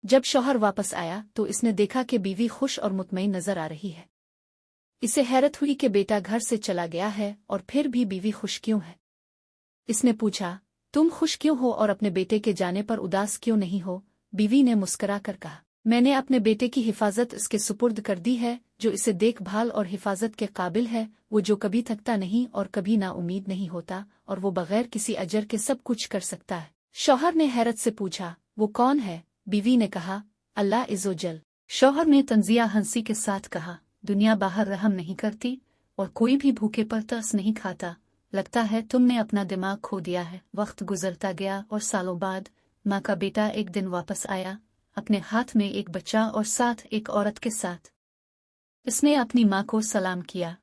जब शौहर वापस आया तो इसने देखा कि बीवी खुश और मुतमईन नजर आ रही है। इसे हैरत हुई कि बेटा घर से चला गया है और फिर भी बीवी खुश क्यों है। इसने पूछा, तुम खुश क्यों हो और अपने बेटे के जाने पर उदास क्यों नहीं हो। बीवी ने मुस्करा कर कहा, मैंने अपने बेटे की हिफाजत इसके सुपुर्द कर दी है, जो इसे देखभाल और हिफाजत के काबिल है, वो जो कभी थकता नहीं और कभी ना उम्मीद नहीं होता, और वो बगैर किसी अजर के सब कुछ कर सकता है। शौहर ने हैरत से पूछा, वो कौन है। बीवी ने कहा, अल्लाह इज़्ज़ोजल। शौहर ने तंजिया हंसी के साथ कहा, दुनिया बाहर रहम नहीं करती और कोई भी भूखे पर तरस नहीं खाता। लगता है तुमने अपना दिमाग खो दिया है। वक्त गुजरता गया और सालों बाद माँ का बेटा एक दिन वापस आया, अपने हाथ में एक बच्चा और साथ एक औरत के साथ। इसने अपनी माँ को सलाम किया।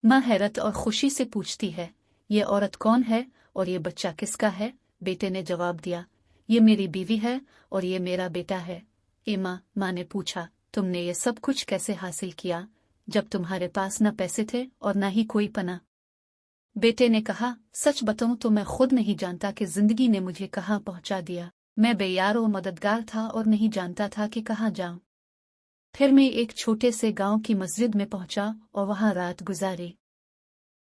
माँ हैरत और खुशी से पूछती है, ये औरत कौन है और ये बच्चा किसका है। बेटे ने जवाब दिया, ये मेरी बीवी है और ये मेरा बेटा है। माँ ने पूछा, तुमने ये सब कुछ कैसे हासिल किया जब तुम्हारे पास न पैसे थे और न ही कोई पना। बेटे ने कहा, सच बताऊं तो मैं खुद नहीं जानता कि जिंदगी ने मुझे कहाँ पहुंचा दिया। मैं बेयार और मददगार था और नहीं जानता था कि कहाँ जाऊं। फिर मैं एक छोटे से गांव की मस्जिद में पहुंचा और वहां रात गुजारी।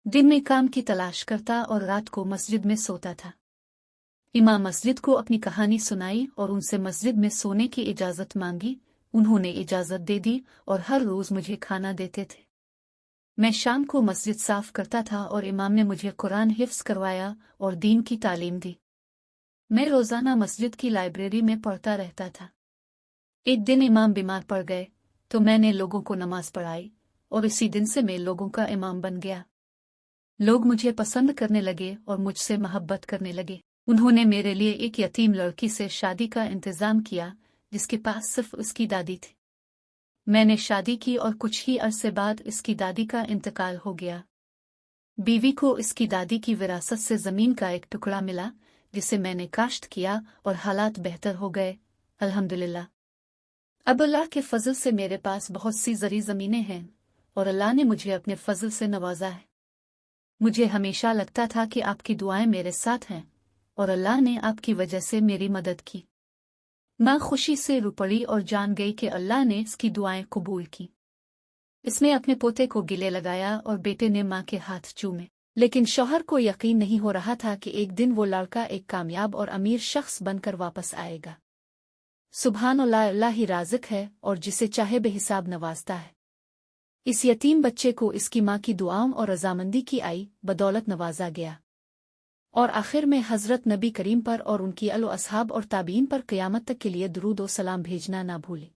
दिन में काम की तलाश करता और रात को मस्जिद में सोता था। इमाम मस्जिद को अपनी कहानी सुनाई और उनसे मस्जिद में सोने की इजाज़त मांगी। उन्होंने इजाज़त दे दी और हर रोज़ मुझे खाना देते थे। मैं शाम को मस्जिद साफ करता था और इमाम ने मुझे कुरान हिफ्ज़ करवाया और दीन की तालीम दी। मैं रोज़ाना मस्जिद की लाइब्रेरी में पढ़ता रहता था। एक दिन इमाम बीमार पड़ गए तो मैंने लोगों को नमाज पढ़ाई और इसी दिन से मैं लोगों का इमाम बन गया। लोग मुझे पसंद करने लगे और मुझसे मोहब्बत करने लगे। उन्होंने मेरे लिए एक यतीम लड़की से शादी का इंतज़ाम किया जिसके पास सिर्फ उसकी दादी थी। मैंने शादी की और कुछ ही अरसे बाद इसकी दादी का इंतकाल हो गया। बीवी को इसकी दादी की विरासत से ज़मीन का एक टुकड़ा मिला जिसे मैंने काश्त किया और हालात बेहतर हो गए, अल्हम्दुलिल्लाह। अब अल्लाह के फजल से मेरे पास बहुत सी ज़री ज़मीनें हैं और अल्लाह ने मुझे अपने फजल से नवाजा है। मुझे हमेशा लगता था कि आपकी दुआएं मेरे साथ हैं और अल्लाह ने आपकी वजह से मेरी मदद की। माँ खुशी से रो पड़ी और जान गई कि अल्लाह ने इसकी दुआएं कबूल की। इसने अपने पोते को गिले लगाया और बेटे ने माँ के हाथ चूमे। लेकिन शौहर को यकीन नहीं हो रहा था कि एक दिन वो लड़का एक कामयाब और अमीर शख्स बनकर वापस आएगा। सुभान अल्लाह, अल्लाह ही राज़िक है और जिसे चाहे बेहिसाब नवाजता है। इस यतीम बच्चे को इसकी माँ की दुआओं और रजामंदी की आई बदौलत नवाजा गया और आखिर में हज़रत नबी करीम पर और उनकी अलो असहाब और ताबीन पर क़यामत तक के लिए दुरूद और सलाम भेजना ना भूले।